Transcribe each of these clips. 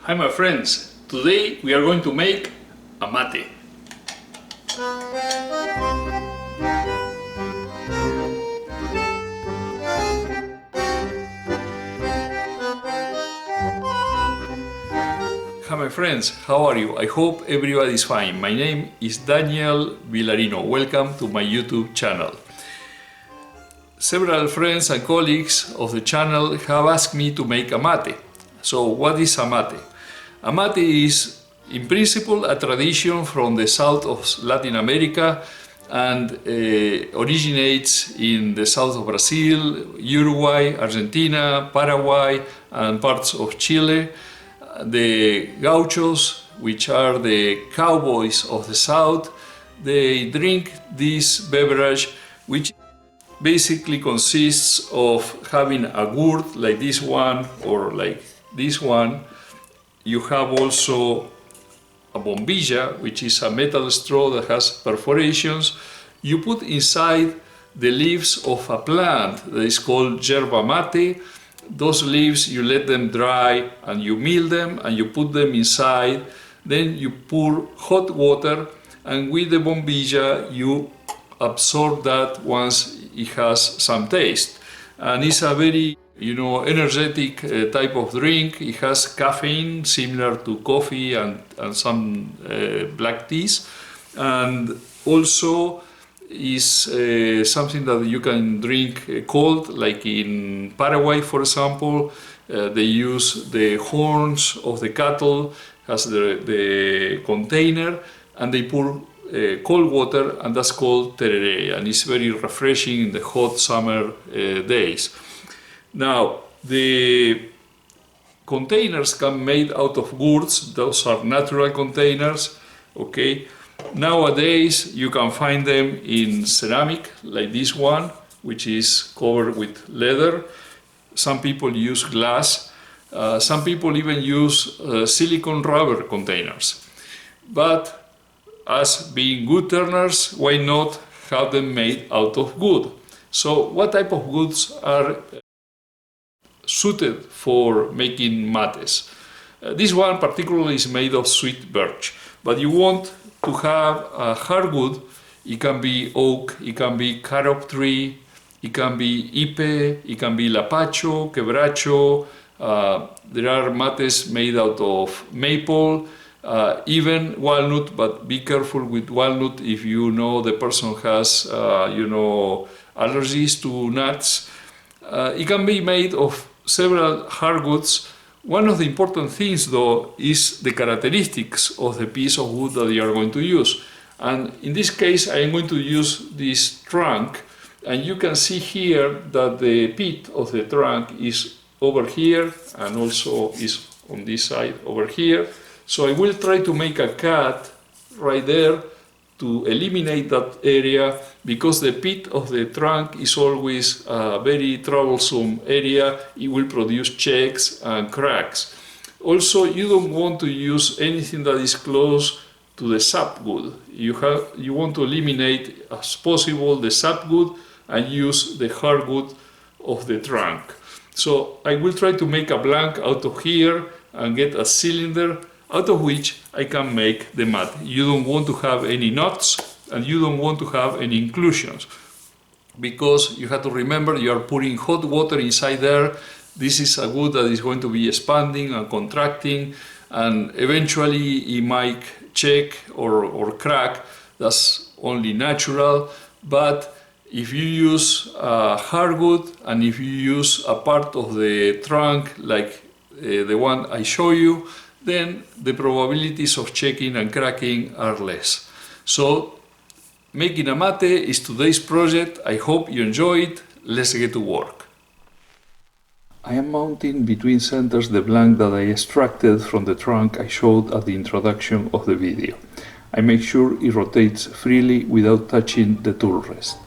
Hi my friends, today we are going to make a mate. Hi my friends, how are you? I hope everybody is fine. My name is Daniel Vilarino. Welcome to my YouTube channel. Several friends and colleagues of the channel have asked me to make a mate. So what is a mate? A mate is, in principle, a tradition from the south of Latin America and originates in the south of Brazil, Uruguay, Argentina, Paraguay, and parts of Chile. The gauchos, which are the cowboys of the south, they drink this beverage, which basically consists of having a gourd like this one or like this one. You have also a bombilla, which is a metal straw that has perforations. You put inside the leaves of a plant that is called Yerba mate. Those leaves, you let them dry and you mill them and you put them inside. Then you pour hot water, and with the bombilla you absorb that once it has some taste. And it's a very energetic type of drink. It has caffeine similar to coffee and some black teas, and also is something that you can drink cold, like in Paraguay, for example. They use the horns of the cattle as the container, and they pour cold water, and that's called tereré, and it's very refreshing in the hot summer days. Now, the containers come made out of gourds. Those are natural containers, okay? Nowadays, you can find them in ceramic, like this one, which is covered with leather. Some people use glass. Some people even use silicone rubber containers. But as being good turners, why not have them made out of wood? So what type of goods are suited for making mates? This one particularly is made of sweet birch, but you want to have a hardwood. It can be oak, it can be carob tree, it can be ipe, it can be lapacho, quebracho. There are mates made out of maple, even walnut, but be careful with walnut if you know the person has allergies to nuts. It can be made of several hardwoods. One of the important things, though, is the characteristics of the piece of wood that you are going to use. And in this case, I am going to use this trunk, and you can see here that the pit of the trunk is over here and also is on this side over here. So I will try to make a cut right there to eliminate that area, because the pit of the trunk is always a very troublesome area. It will produce checks and cracks. Also, you don't want to use anything that is close to the sapwood. You want to eliminate as possible the sapwood and use the hardwood of the trunk. So I will try to make a blank out of here and get a cylinder out of which I can make the mate. You don't want to have any knots, and you don't want to have any inclusions, because you have to remember you are putting hot water inside there. This is a wood that is going to be expanding and contracting, and eventually it might check or crack. That's only natural. But if you use hardwood, and if you use a part of the trunk like the one I show you, then the probabilities of checking and cracking are less. So making a mate is today's project. I hope you enjoy it. Let's get to work. I am mounting between centers the blank that I extracted from the trunk I showed at the introduction of the video. I make sure it rotates freely without touching the tool rest.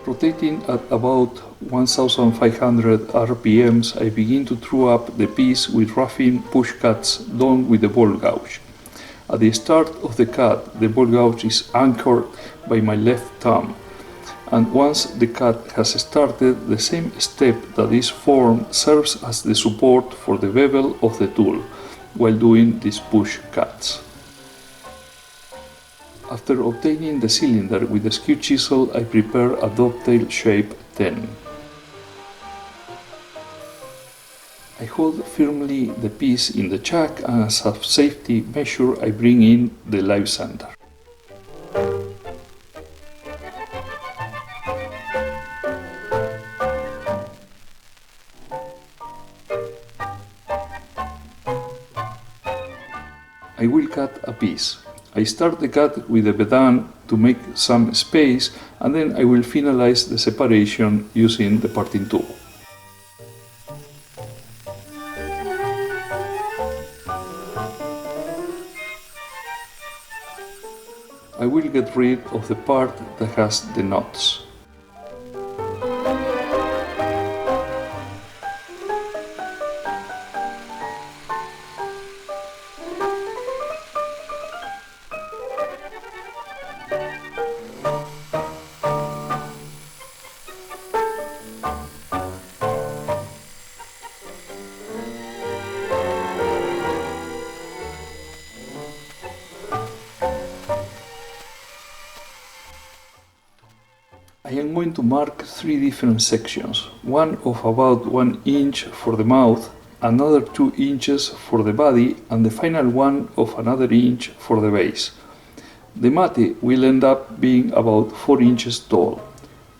Rotating at about 1500 RPMs, I begin to throw up the piece with roughing push cuts done with the ball gouge. At the start of the cut, the ball gouge is anchored by my left thumb. and once the cut has started, the same step that is formed serves as the support for the bevel of the tool while doing these push cuts. After obtaining the cylinder with the skew chisel, I prepare a dovetail shape 10. I hold firmly the piece in the chuck, and as a safety measure I bring in the live sander. I will cut a piece. I start the cut with the vedan to make some space, and then I will finalize the separation using the parting tool. I will get rid of the part that has the knots. I am going to mark 3 different sections, one of about 1 inch for the mouth, another 2 inches for the body, and the final one of another inch for the base. The mate will end up being about 4 inches tall.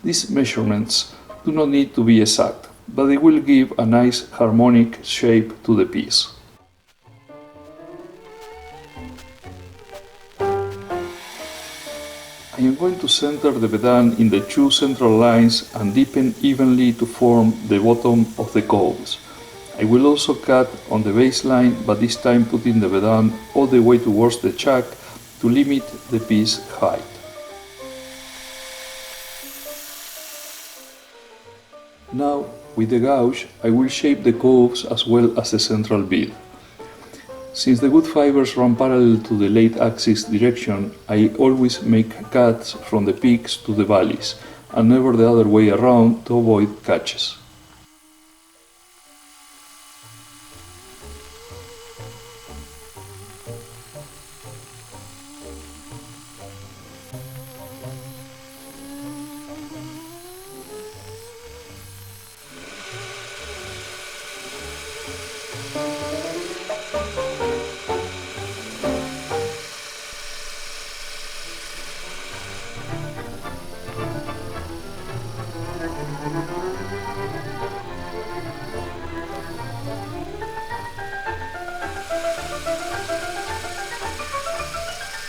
These measurements do not need to be exact, but they will give a nice harmonic shape to the piece. I am going to center the vedan in the 2 central lines and deepen evenly to form the bottom of the coves. I will also cut on the baseline, but this time putting the vedan all the way towards the chuck to limit the piece height. Now, with the gouge, I will shape the coves as well as the central bead. Since the wood fibers run parallel to the late axis direction, I always make cuts from the peaks to the valleys, and never the other way around to avoid catches.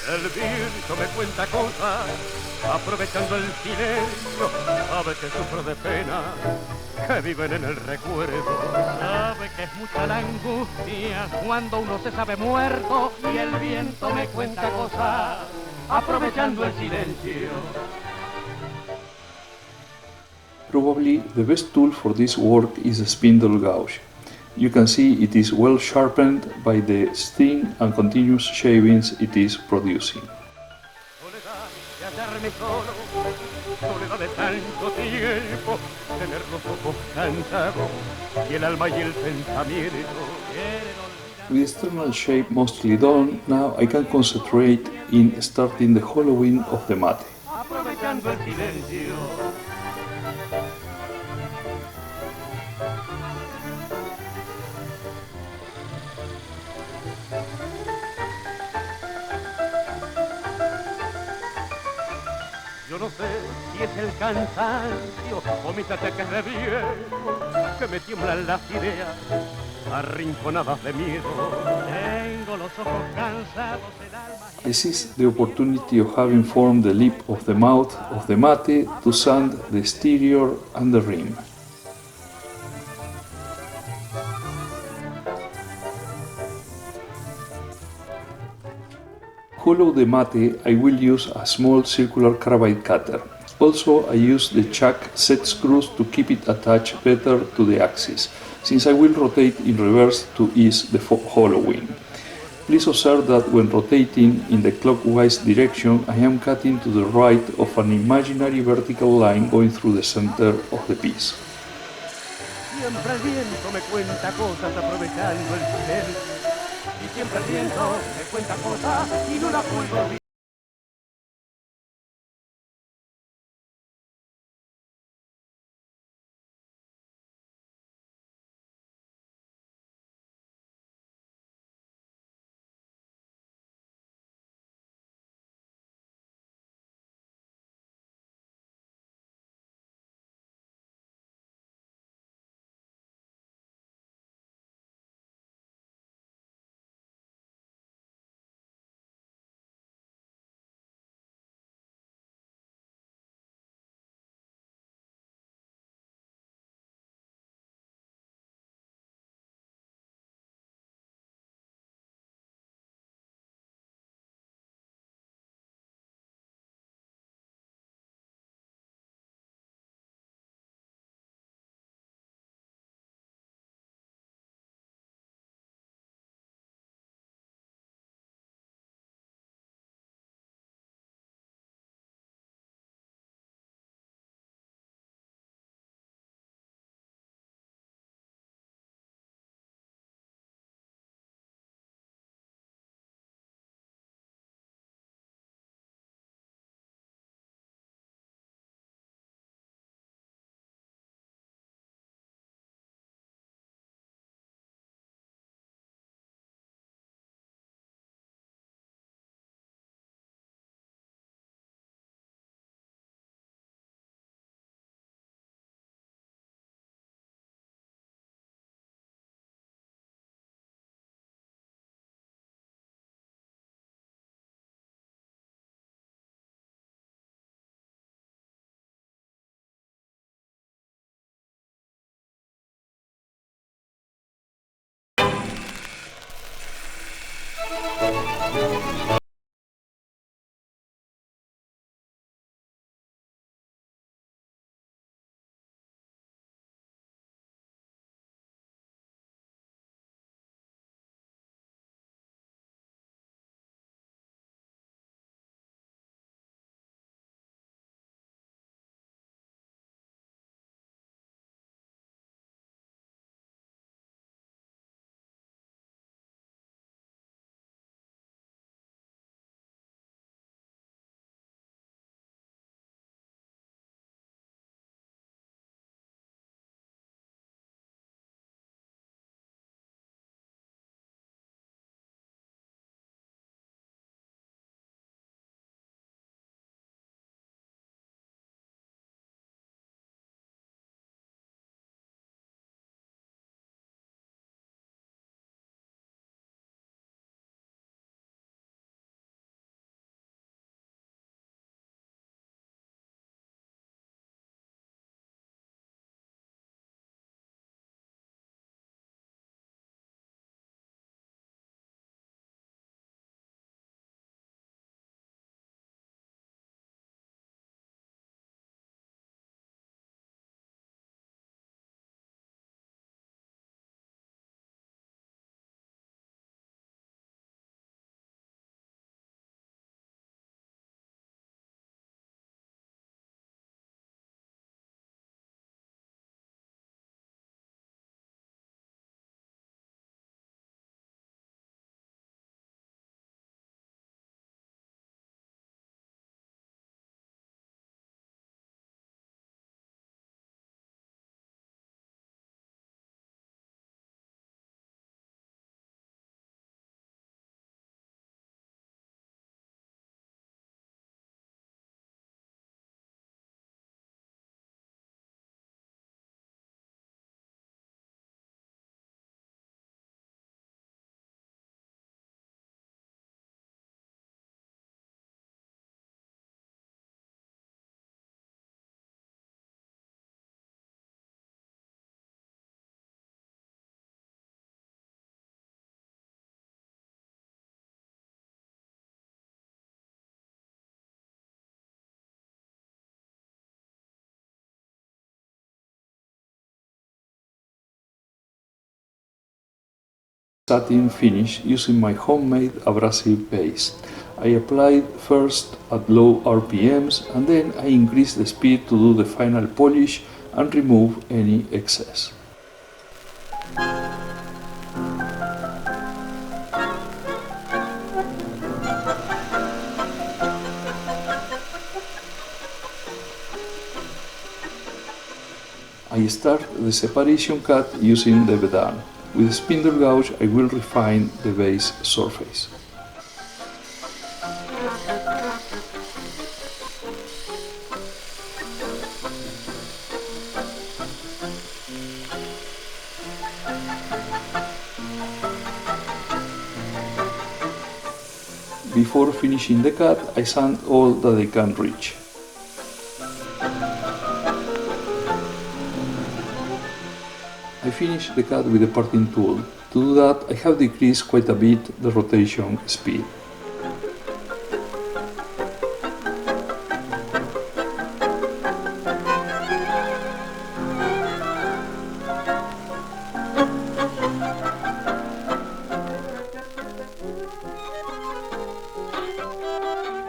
El viento me cuenta cosas, aprovechando el silencio, sabe que sufro de pena, que viven en el recuerdo. Sabe que es mucha la angustia cuando uno se sabe muerto, y el viento me cuenta cosas, aprovechando el silencio. Probably the best tool for this work is the spindle gouge. You can see it is well sharpened by the sting and continuous shavings it is producing. Soledad de hallarme solo, soledad de tanto tiempo, tener los ojos cansados y el alma y el pensamiento. With external shape mostly done, now I can concentrate in starting the hollowing of the mate. Aprovechando el silencio. Yo no sé si es el cansancio o mis ataques de viejo que me tiemblan las ideas, arrinconadas de miedo. Tengo los ojos cansados, el alma... I seize the opportunity of having formed the lip of the mouth of the mate to sand the exterior and the rim. Hollow the mate, I will use a small circular carbide cutter. Also, I use the chuck set screws to keep it attached better to the axis, since I will rotate in reverse to ease the hollowing. Please observe that when rotating in the clockwise direction, I am cutting to the right of an imaginary vertical line going through the center of the piece. Siempre el viento me cuenta cosas aprovechando el silencio. Y siempre el viento me cuenta cosas y no la puedo olvidar. satin finish using my homemade abrasive base. I applied first at low RPMs and then I increased the speed to do the final polish and remove any excess. I start the separation cut using the bedan. With a spindle gouge I will refine the base surface. Before finishing the cut, I sand all that I can reach. I finish the cut with a parting tool. To do that, I have decreased quite a bit the rotation speed.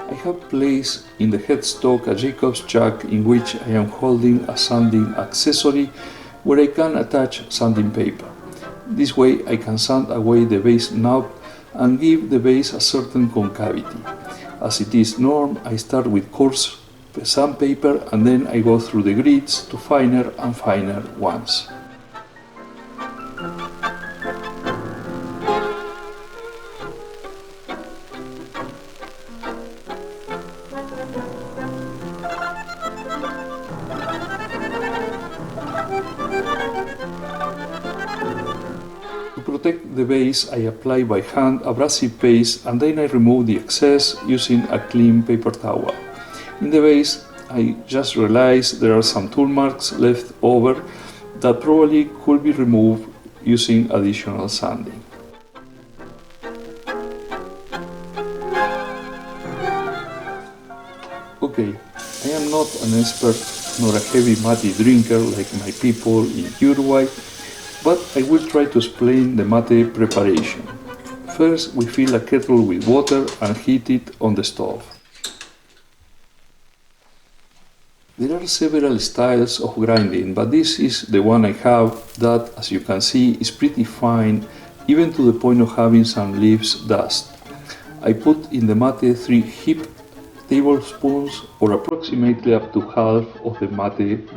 I have placed in the headstock a Jacob's jack in which I am holding a sanding accessory where I can attach sanding paper. This way I can sand away the base knob and give the base a certain concavity. As it is norm, I start with coarse sandpaper and then I go through the grids to finer and finer ones. To protect the base, I apply by hand abrasive paste and then I remove the excess using a clean paper towel. In the base, I just realized there are some tool marks left over that probably could be removed using additional sanding. Okay, I am not an expert nor a heavy mate drinker like my people in Uruguay, but I will try to explain the mate preparation. First, we fill a kettle with water and heat it on the stove. There are several styles of grinding, but this is the one I have that, as you can see, is pretty fine, even to the point of having some leaves dust. I put in the mate 3 heaped tablespoons, or approximately up to half of the mate.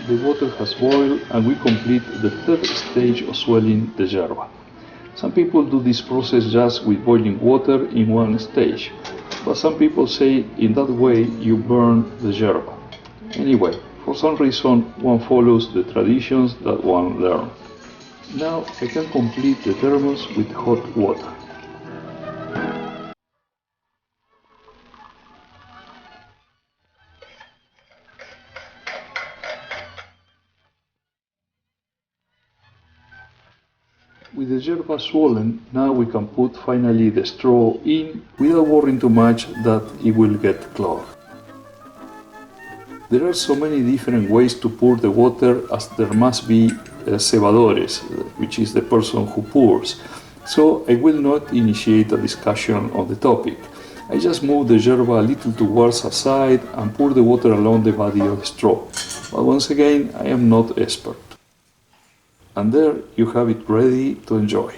The water has boiled and we complete the third stage of swelling the yerba. Some people do this process just with boiling water in one stage, but some people say in that way you burn the yerba. Anyway, for some reason one follows the traditions that one learned. Now I can complete the thermos with hot water. With the yerba swollen, now we can put finally the straw in without worrying too much that it will get clogged. There are so many different ways to pour the water as there must be cebadores, which is the person who pours. So I will not initiate a discussion on the topic. I just move the yerba a little towards a side and pour the water along the body of the straw. But once again, I am not expert. And there you have it ready to enjoy.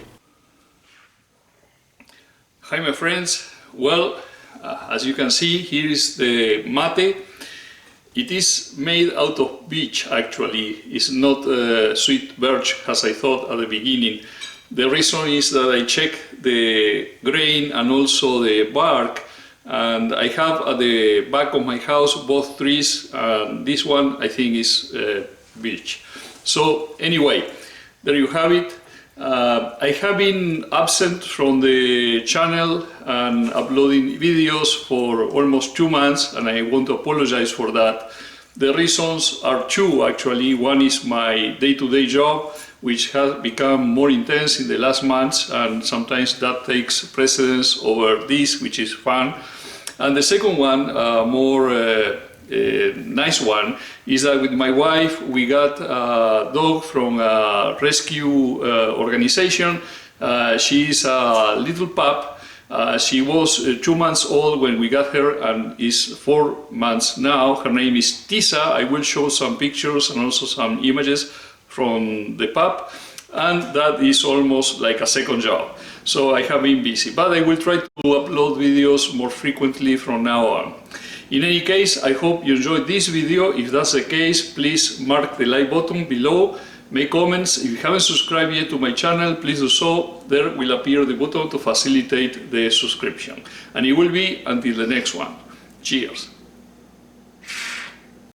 Hi my friends, well, as you can see, here is the mate. It is made out of beech actually, it's not sweet birch as I thought at the beginning. The reason is that I checked the grain and also the bark, and I have at the back of my house both trees, and this one I think is beech. So anyway, there you have it. I have been absent from the channel and uploading videos for almost 2 months, and I want to apologize for that. The reasons are two actually. One is my day-to-day job, which has become more intense in the last months, and sometimes that takes precedence over this, which is fun. And the second one, more nice one, is that with my wife we got a dog from a rescue organization. She is a little pup. She was 2 months old when we got her and is 4 months now. Her name is Tisa. I will show some pictures and also some images from the pup, and that is almost like a second job. So I have been busy, but I will try to upload videos more frequently from now on. In any case, I hope you enjoyed this video. If that's the case, please mark the like button below, make comments. If you haven't subscribed yet to my channel, please do so. There will appear the button to facilitate the subscription. And it will be until the next one. Cheers!